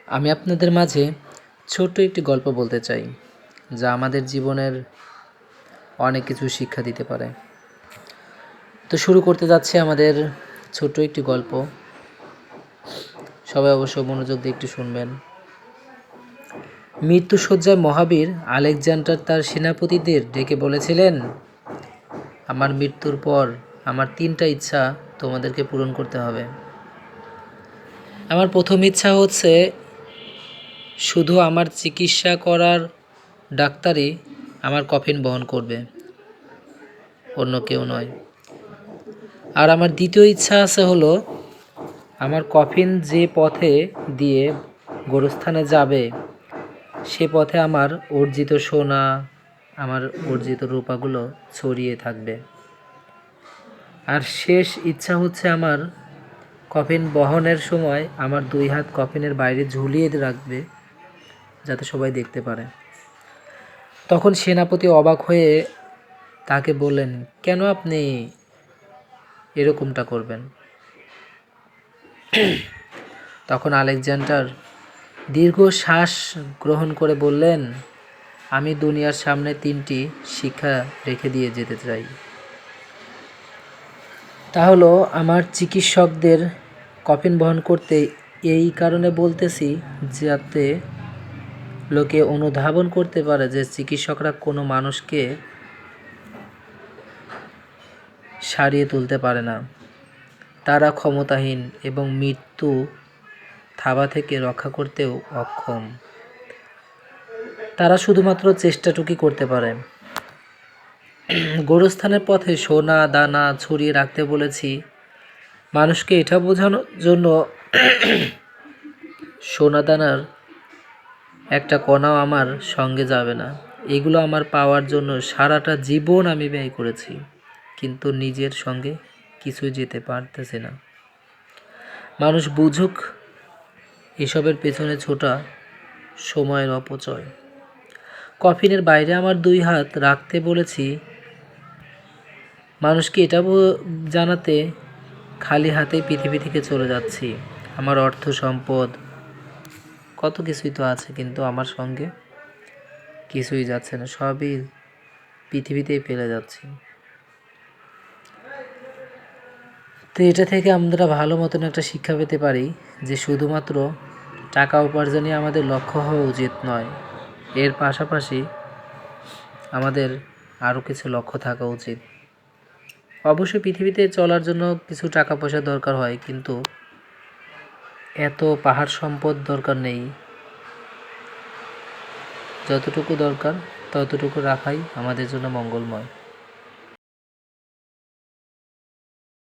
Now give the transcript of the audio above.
আমি আপনাদের মাঝে ছোট্ট একটি গল্প বলতে চাই, যা আমাদের জীবনের অনেক কিছু শিক্ষা দিতে পারে। তো শুরু করতে যাচ্ছে আমাদের ছোট্ট একটি গল্প। সবাই অবশ্য মনোযোগ দিয়ে একটু শুনবেন। মৃত্যুশয্যায় মহাবীর আলেকজান্ডার তার সেনাপতিদের ডেকে বলেছিলেন, আমার মৃত্যুর পর আমার 3টা ইচ্ছা তোমাদেরকে পূরণ করতে হবে। আমার প্রথম ইচ্ছা হচ্ছে শুধু আমার চিকিৎসা করার ডাক্তারই আমার কফিন বহন করবে, অন্য কেউ নয়। আর আমার দ্বিতীয় ইচ্ছা আছে হলো, আমার কফিন যে পথে দিয়ে গোরস্থানে যাবে সে পথে আমার অর্জিত সোনা, আমার অর্জিত রূপাগুলো ছড়িয়ে থাকবে। আর শেষ ইচ্ছা হচ্ছে আমার কফিন বহনের সময় আমার 2 হাত কফিনের বাইরে ঝুলিয়ে রাখবে, যাতে সবাই দেখতে পারে। তখন সেনাপতি অবাক হয়ে তাকে বললেন, কেন আপনি এরকমটা করবেন? তখন আলেকজান্ডার দীর্ঘ শ্বাস গ্রহণ করে বললেন, আমি দুনিয়ার সামনে 3টি শিক্ষা রেখে দিয়ে যেতে চাই। তা হলো, আমার চিকিৎসকদের কফিন বহন করতে এই কারণে বলতেছি, যাতে লোকে অনুধাবন করতে পারে যে চিকিৎসকরা কোনো মানুষকে সারিয়ে তুলতে পারে না। তারা ক্ষমতাহীন এবং মৃত্যু থাবা থেকে রক্ষা করতেও অক্ষম। তারা শুধুমাত্র চেষ্টাটুকুই করতে পারে। গোরস্থানের পথে সোনা দানা ছড়িয়ে রাখতে বলেছি মানুষকে এটা বোঝানোর জন্য সোনা দানার একটা কণাও আমার সঙ্গে যাবে না। এগুলো আমার পাওয়ার জন্য সারাটা জীবন আমি ব্যয় করেছি, কিন্তু নিজের সঙ্গে কিছুই যেতে পারতেছে না। মানুষ বুঝুক এসবের পেছনে ছোটা সময়ের অপচয়। কফিনের বাইরে আমার 2 হাত রাখতে বলেছি মানুষকে এটা জানাতে খালি হাতে পৃথিবী থেকে চলে যাচ্ছি। আমার অর্থ সম্পদ কত কিছুই তো আছে, কিন্তু আমার সঙ্গে কিছুই যাচ্ছে না, সবই পৃথিবীতেই ফেলে যাচ্ছি। তো এটা থেকে আমরা ভালো মতন একটা শিক্ষা পেতে পারি যে শুধুমাত্র টাকা উপার্জনই আমাদের লক্ষ্য হওয়া উচিত নয়। এর পাশাপাশি আমাদের আরও কিছু লক্ষ্য থাকা উচিত। অবশ্যই পৃথিবীতে চলার জন্য কিছু টাকা পয়সা দরকার হয়, কিন্তু এত পাহাড় সম্পদ দরকার নেই। যতটুকু দরকার ততটুকু রাখাই আমাদের জন্য মঙ্গলময়।